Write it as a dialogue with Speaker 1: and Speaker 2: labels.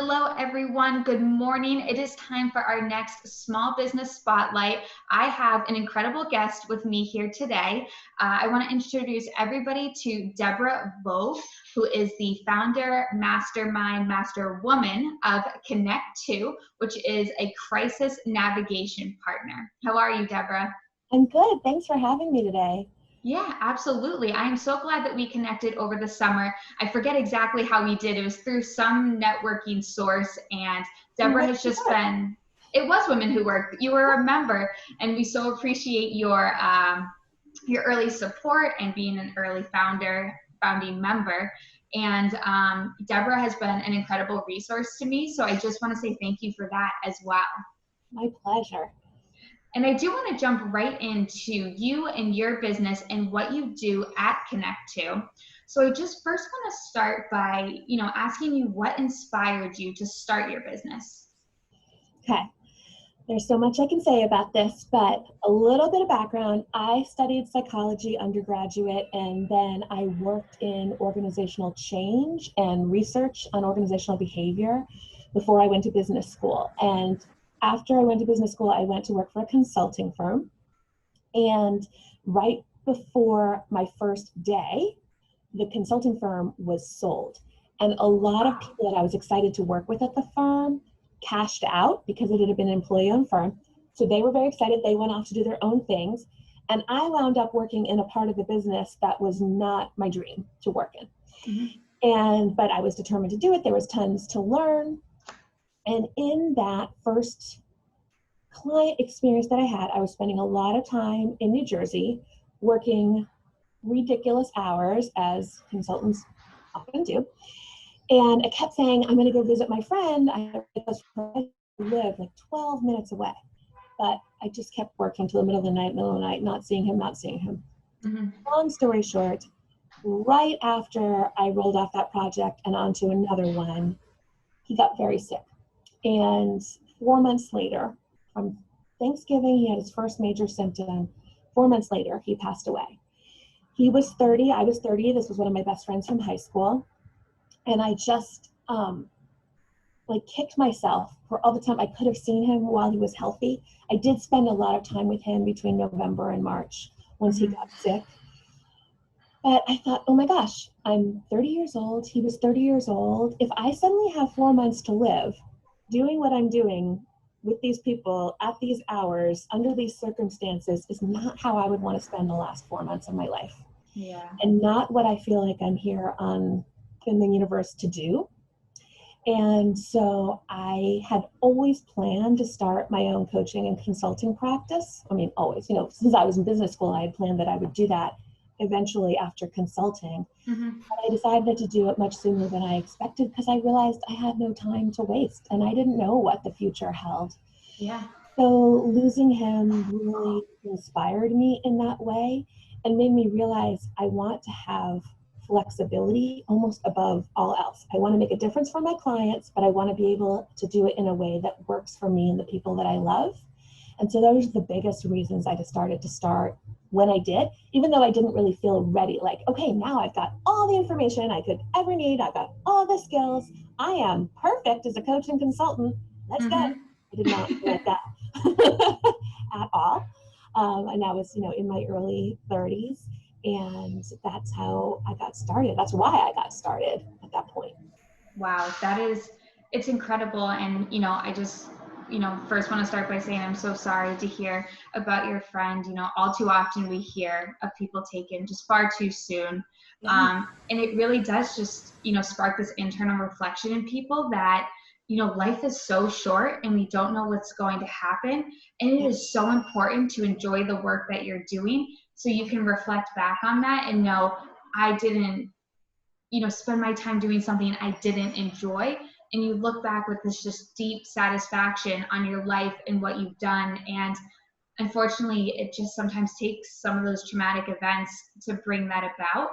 Speaker 1: Hello, everyone. Good morning. It is time for our next Small Business Spotlight. I have an incredible guest with me here today. I want to introduce everybody to Deborah Vogt, who is the founder, mastermind, master woman of Connect2, which is a crisis navigation partner. How are you, Deborah?
Speaker 2: I'm good. Thanks for having me today.
Speaker 1: Yeah, absolutely. I am so glad that we connected over the summer. I forget exactly how we did. It was through some networking source, and Deborah has just been, it was Women Who Work. You were a member, and we so appreciate your early support and being an early founding member. And Deborah has been an incredible resource to me. So I just want to say thank you for that as well.
Speaker 2: My pleasure.
Speaker 1: And I do want to jump right into you and your business and what you do at Connect2. So I just first want to start by, asking you what inspired you to start your business.
Speaker 2: Okay. There's so much I can say about this, but a little bit of background. I studied psychology undergraduate, and then I worked in organizational change and research on organizational behavior before I went to business school. And after I went to business school, I went to work for a consulting firm. And right before my first day, the consulting firm was sold. And a lot of people that I was excited to work with at the firm cashed out because it had been an employee-owned firm. So they were very excited. They went off to do their own things. And I wound up working in a part of the business that was not my dream to work in. But I was determined to do it. There was tons to learn. And in that first client experience that I was spending a lot of time in New Jersey working ridiculous hours, as consultants often do. And I kept saying, I'm going to go visit my friend. I live like 12 minutes away. But I just kept working till the middle of the night, not seeing him. Long story short, right after I rolled off that project and onto another one, he got very sick. And 4 months later, from Thanksgiving, he had his first major symptom. 4 months later, he passed away. He was 30, I was 30. This was one of my best friends from high school. And I just kicked myself for all the time I could have seen him while he was healthy. I did spend a lot of time with him between November and March once he got sick. But I thought, oh my gosh, I'm 30 years old. He was 30 years old. If I suddenly have 4 months to live, doing what I'm doing with these people at these hours, under these circumstances, is not how I would want to spend the last 4 months of my life.
Speaker 1: Yeah.
Speaker 2: And not what I feel like I'm here in the universe to do. And so I had always planned to start my own coaching and consulting practice. I mean, always, since I was in business school, I had planned that I would do that eventually after consulting. But I decided to do it much sooner than I expected because I realized I had no time to waste and I didn't know what the future held.
Speaker 1: Yeah.
Speaker 2: So losing him really inspired me in that way and made me realize I want to have flexibility almost above all else. I want to make a difference for my clients, but I want to be able to do it in a way that works for me and the people that I love. And so those are the biggest reasons I decided to start when I did, even though I didn't really feel ready. Like, okay, now I've got all the information I could ever need. I've got all the skills. I am perfect as a coach and consultant. Let's go. I did not feel like that at all. And I was, in my early 30s. And that's how I got started. That's why I got started at that point.
Speaker 1: Wow, it's incredible. And, I just, first want to start by saying I'm so sorry to hear about your friend. All too often we hear of people taken just far too soon. And it really does just, spark this internal reflection in people that, life is so short and we don't know what's going to happen. And it is so important to enjoy the work that you're doing so you can reflect back on that and know I didn't, spend my time doing something I didn't enjoy. And you look back with this just deep satisfaction on your life and what you've done. And unfortunately, it just sometimes takes some of those traumatic events to bring that about.